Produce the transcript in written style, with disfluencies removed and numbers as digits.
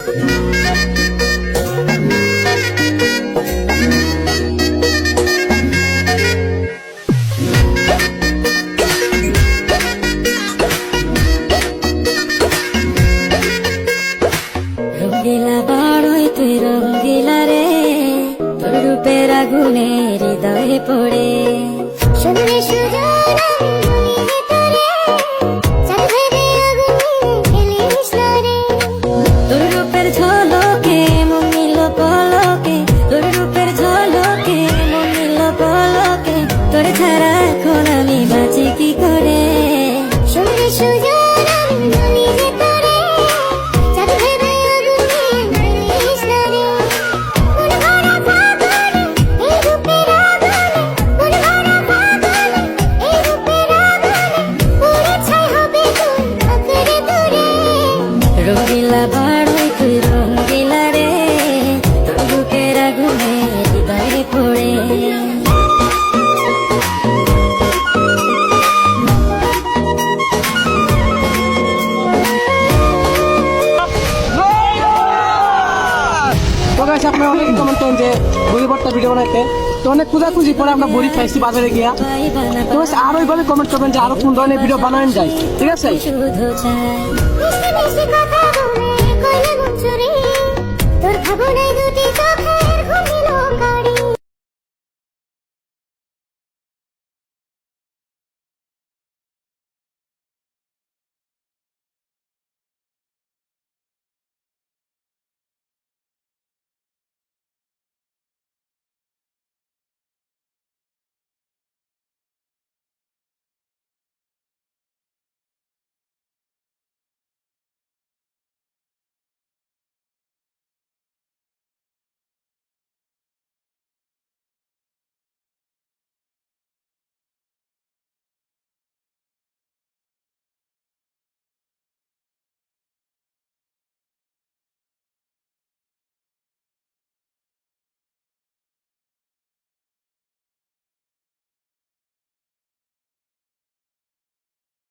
রঙ্গিলা বড়ই তুই রঙ্গিলা রে, তোর রূপের আগুনে হৃদয়ে পড়ে শুনলে সুজন আমি তোরে চাঁদ ভেবে আগুনে খেলিস না রে। তোর রূপের ঝলকে মন নিল পলকে, তোর রূপের ঝলকে মন নিল পলকে, তোর ছাড়া এখন আমি বাঁচি কি করে। শুনলে সুজন আমি তোরে চাঁদ ভেবে আগুনে খেলিস না রে। মন ভরা ফাগুনে এই রূপের আগুনে, মন ভরা ফাগুনে এই রূপের আগুনে, পুরে ছাই হবে তোর আঁকড়ে ধরে। রঙ্গিলা বড়ই তুই রঙ্গিলা রে, তোর রূপের আগুনে হৃদয়ে পড়ে তো গাইস আপনারা অনেক কমেন্ট করেন যে বড়ি ভর্তা ভিডিও বানাইতে, তো অনেক খোঁজাখুঁজি পরে আমরা বড়ি খাইছি বাজারে গিয়া। তো গাইস আরো এইভাবে কমেন্ট করবেন যে আরো কোন ধরনের ভিডিও বানানো যায়, ঠিক আছে? শুধু চাই মিষ্টি মিষ্টি কথা বলে